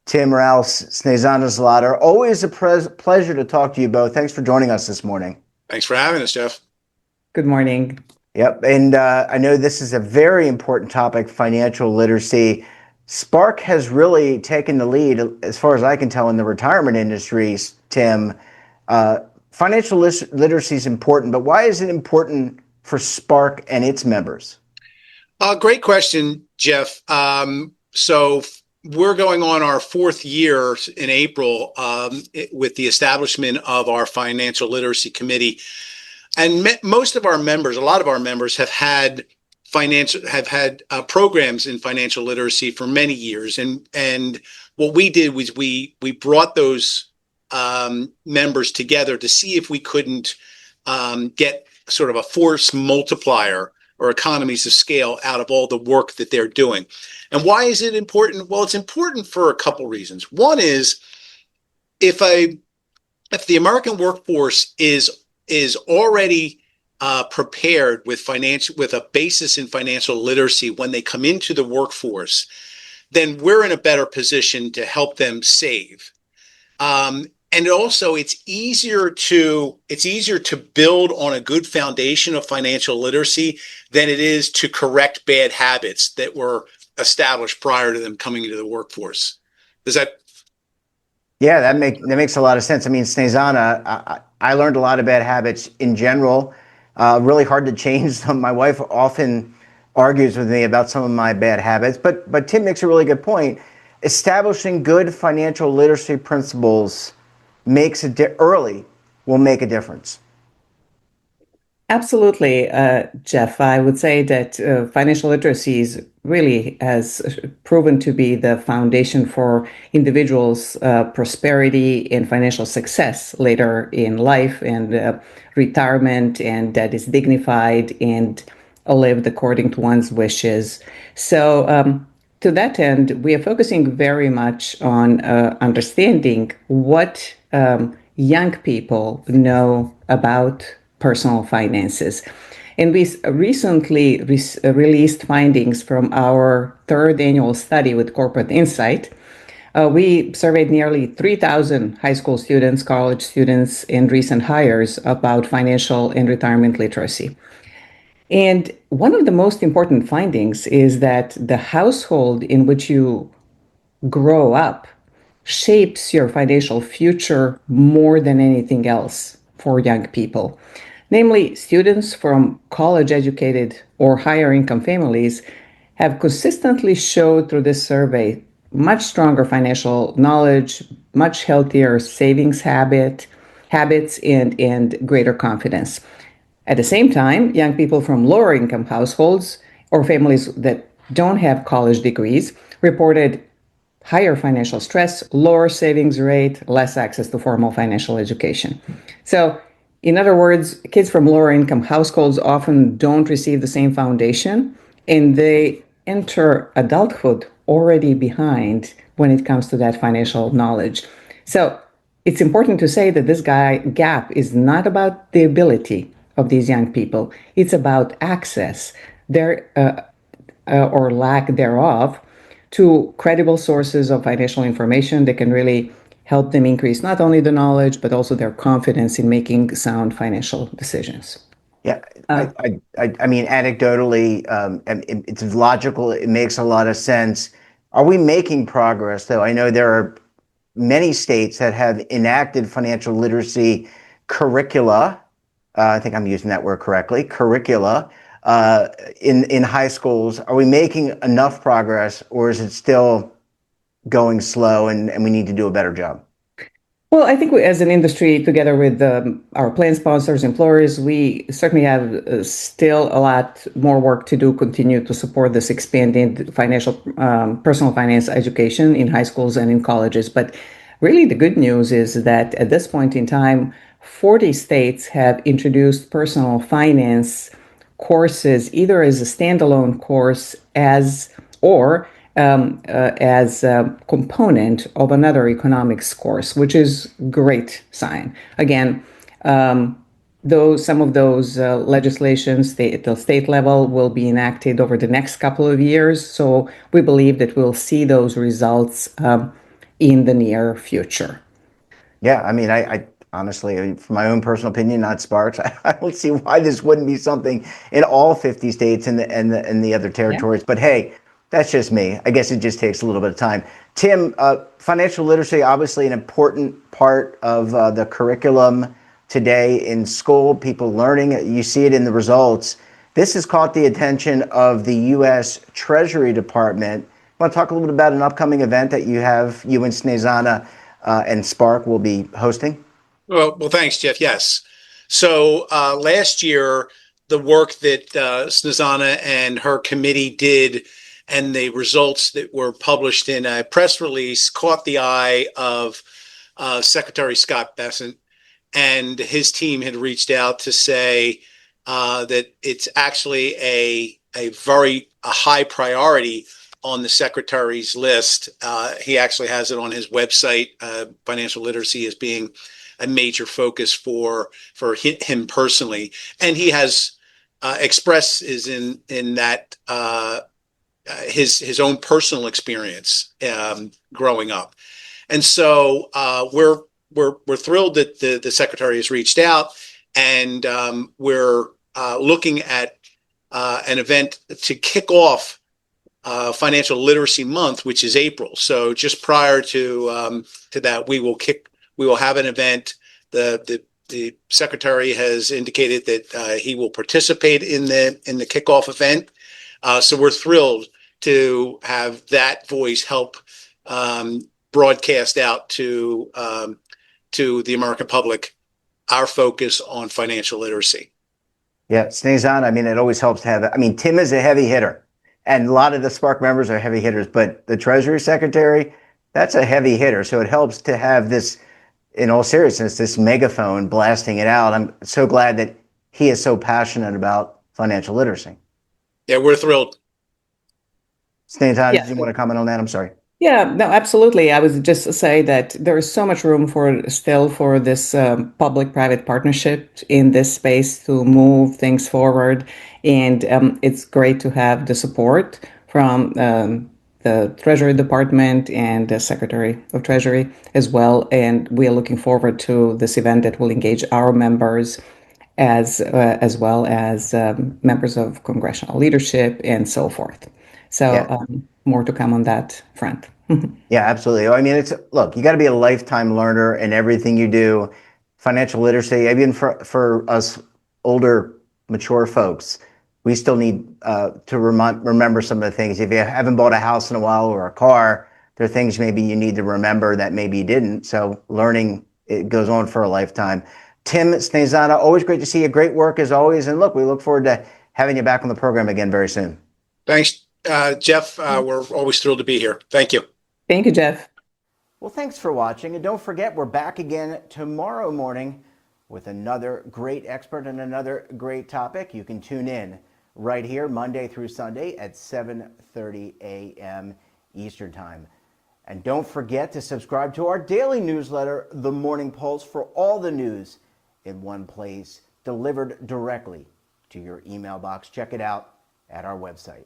Tim, Rouse, Snezana, Zlatar. Always a pleasure to talk to you both. Thanks for joining us this morning. Thanks for having us, Jeff. Good morning. Yep, and I know this is a very important topic, financial literacy. Spark has really taken the lead, as far as I can tell, in the retirement industry, Tim. Financial literacy is important, but why is it important for Spark and its members? Great question, Jeff. So we're going on our fourth year in April with the establishment of our Financial Literacy Committee. And most of our members, a lot of our members have had programs in financial literacy for many years. And what we did was we brought those members together to see if we couldn't get sort of a force multiplier or economies of scale out of all the work that they're doing. And why is it important? Well, it's important for a couple reasons. One is if the American workforce is already prepared with a basis in financial literacy when they come into the workforce, then we're in a better position to help them save. And also, it's easier to build on a good foundation of financial literacy than it is to correct bad habits that were established prior to them coming into the workforce. Does that? Yeah, that makes a lot of sense. I mean, Snezana, I learned a lot of bad habits in general. Really hard to change them. My wife often argues with me about some of my bad habits, but Tim makes a really good point. Establishing good financial literacy principles early will make a difference. Absolutely, Jeff. I would say that financial literacy really has proven to be the foundation for individuals' prosperity and financial success later in life and retirement, and that is dignified and lived according to one's wishes. So to that end, we are focusing very much on understanding what young people know about personal finances. And we recently released findings from our third annual study with Corporate Insight. We surveyed nearly 3,000 high school students, college students, and recent hires about financial and retirement literacy. And one of the most important findings is that the household in which you grow up shapes your financial future more than anything else for young people. Namely, students from college-educated or higher income families have consistently showed through this survey much stronger financial knowledge, much healthier savings habits, and greater confidence. At the same time, young people from lower income households or families that don't have college degrees reported higher financial stress, lower savings rate, less access to formal financial education. So, in other words, kids from lower income households often don't receive the same foundation, and they enter adulthood already behind when it comes to that financial knowledge. So it's important to say that this gap is not about the ability of these young people. It's about access, or lack thereof, to credible sources of financial information that can really help them increase not only the knowledge, but also their confidence in making sound financial decisions. Yeah, I mean, anecdotally, it's logical. It makes a lot of sense. Are we making progress, though? I know there are many states that have enacted financial literacy curricula. I think I'm using that word correctly, curricula, in high schools. Are we making enough progress, or is it still going slow and we need to do a better job? Well, I think as an industry, together with our plan sponsors, employers, we certainly have still a lot more work to do, continue to support this expanded personal finance education in high schools and in colleges. But really the good news is that at this point in time, 40 states have introduced personal finance courses, either as a standalone course or as a component of another economics course, which is great sign. Again, though some of those legislations at the state level will be enacted over the next couple of years, so we believe that we'll see those results in the near future. Yeah, I mean, I honestly, from my own personal opinion, not Sparks, I don't see why this wouldn't be something in all 50 states and the other Yeah. territories. But hey, that's just me. I guess it just takes a little bit of time. Tim, financial literacy, obviously an important part of the curriculum today in school, people learning. You see it in the results. This has caught the attention of the U.S. Treasury Department. Want to talk a little bit about an upcoming event that you and Snezana and Spark will be hosting? Well, thanks, Jeff. Yes. So last year, the work that Snezana and her committee did and the results that were published in a press release caught the eye of Secretary Scott Bessent, and his team had reached out to say that it's actually a high priority on the secretary's list. He actually has it on his website. Financial literacy as being a major focus for him personally, and he has expressed is in that his own personal experience growing up, and so we're thrilled that the secretary has reached out, and we're looking at an event to kick off Financial Literacy Month, which is April. So just prior to that, we will have an event. The secretary has indicated that he will participate in the kickoff event. So we're thrilled to have that voice help broadcast out to the American public our focus on financial literacy. Yeah, Snezana, I mean, it always helps to have, I mean, Tim is a heavy hitter, and a lot of the Spark members are heavy hitters, but the Treasury Secretary, that's a heavy hitter. So it helps to have this, in all seriousness, this megaphone blasting it out. I'm so glad that he is so passionate about financial literacy. Yeah, we're thrilled. Snezana, Yeah. did you want to comment on that? I'm sorry. Yeah, no, absolutely. I would just say that there is so much room for this public-private partnership in this space to move things forward, and it's great to have the support from the Treasury Department and the Secretary of Treasury as well. And we are looking forward to this event that will engage our members as well as members of congressional leadership and so forth. So Yeah. more to come on that front. Yeah, absolutely. I mean, look, you got to be a lifetime learner in everything you do. Financial literacy, even for us older, mature folks, we still need to remember some of the things. If you haven't bought a house in a while or a car, there are things maybe you need to remember that maybe you didn't. So learning, it goes on for a lifetime. Tim Snezana, always great to see you. Great work as always. And look, we look forward to having you back on the program again very soon. Thanks, Jeff. We're always thrilled to be here. Thank you. Thank you, Jeff. Well, thanks for watching. And don't forget, we're back again tomorrow morning with another great expert and another great topic. You can tune in right here Monday through Sunday at 7:30 a.m. Eastern Time. And don't forget to subscribe to our daily newsletter, The Morning Pulse, for all the news in one place, delivered directly to your email box. Check it out at our website.